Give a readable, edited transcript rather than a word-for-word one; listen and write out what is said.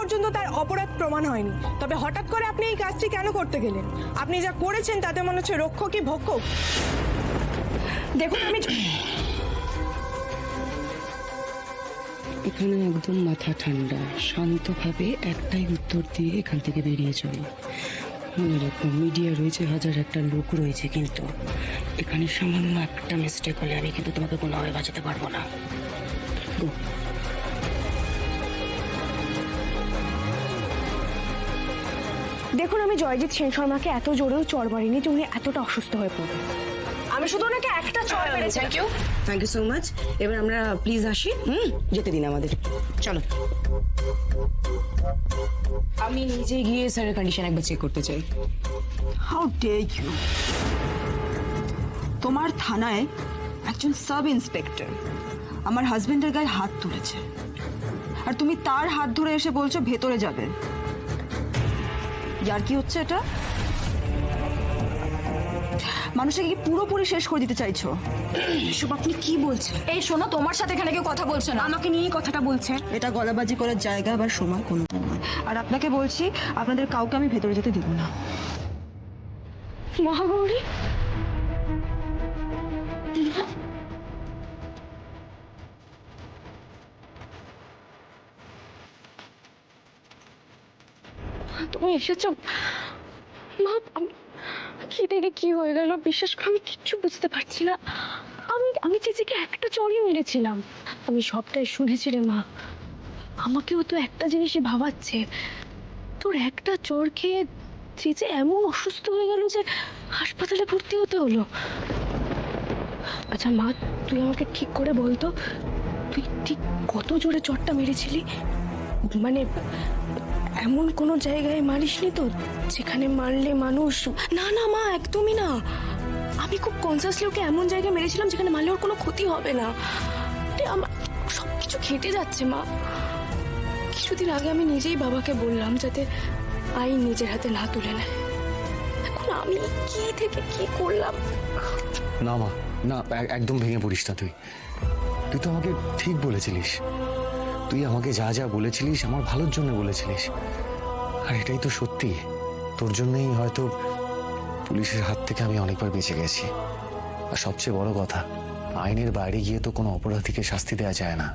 পর্যন্ত তার অপরাধ প্রমাণ হয়নি। তবে হঠাৎ করে আপনি এই কাজটি কেন করতে গেলেন? আপনি যা করেছেন তাতে মনে হচ্ছে রক্ষকই ভক্ষক। দেখুন আমি এখানে একদম মাথা ঠান্ডা, শান্তভাবে একটাই উত্তর দিয়ে এখান থেকে বেরিয়ে চলো। মনে রাখো, মিডিয়া রয়েছে, হাজার একটা লোক রয়েছে, কিন্তু এখানে সামান্য একটা মিস্টেক হলে আমি কিন্তু তোমাকে কোনোভাবে বাঁচাতে পারবো না। Go. দেখুন আমি জয়জিৎ সেন শর্মাকে এত জোরেও চড় মারিনি যে উনি এতটা অসুস্থ হয়ে পড়বেন। আমি শুধু ওনাকে একটা চড় মেরেছি। Thank you so much. এবার আমরা প্লিজ আসি, যেতে দিন আমাদের, চলো। আমি নিজে গিয়ে স্যারের কন্ডিশন একবার চেক করতে চাই। How dare you! তোমার থানায় একজন সাব ইন্সপেক্টর আমার হাজবেন্ডের গায়ে হাত তুলেছে, আর তুমি তার হাত ধরে এসে বলছো ভেতরে যাবে। ইয়ার কি হচ্ছে এটা? মানুষকে কি পুরোপুরি শেষ করে দিতে চাইছো? এসব আপনি কি বলছেন? এই শোনো, তোমার সাথে এখানে কেউ কথা বলছে না, আমাকে নিয়েই কথাটা বলছে। এটা গলাবাজি করার জায়গা বা সময় কোনো নয়। আর আপনাকে বলছি, আপনাদের কাউকে আমি ভেতরে যেতে দেব না। মহাগৌরী, তুমি এসেছো? মা, কি দেখে কি হয়ে গেল বিশ্বাস করে আমি কিচ্ছু বুঝতে পারছি না। আমি চেঁচিকে একটা চড়ই মেরেছিলাম। আমি সবটাই শুনেছি রে মা। আমাকেও তো একটা জিনিসই ভাবাচ্ছে, তোর একটা চড় খেয়ে চেঁচে এমন অসুস্থ হয়ে গেল যে হাসপাতালে ভর্তি হতে হলো। আচ্ছা মা, তুই আমাকে ঠিক করে বলতো, তুই ঠিক কত জোরে চড়টা মেরেছিলি? মানে এমন কোনো জায়গায় মারিসনি তো যেখানে মারলে মানুষ? না না মা, একদমই না। আমি খুব কনসিয়াসলি ওকে এমন জায়গায় মেরেছিলাম যেখানে মারলে ওর কোনো ক্ষতি হবে না। আমার সবকিছু ঘেঁটে যাচ্ছে মা। কিছুদিন আগে আমি নিজেই বাবাকে বললাম যাতে আইন নিজের হাতে না তুলে নেয়। এখন আমি কি থেকে কি করলাম? না মা, না, একদম ভেঙে পড়িস না। তুই তো আমাকে ঠিক বলেছিলিস। তুই আমাকে যা যা বলেছিলিস আমার ভালোর জন্য বলেছিলিস, আর এটাই তো সত্যি। তোর জন্যই হয়তো পুলিশের হাত থেকে আমি অনেকবার বেঁচে গেছি। আর সবচেয়ে বড় কথা, আইনের বাইরে গিয়ে তো কোনো অপরাধীকে শাস্তি দেওয়া যায় না।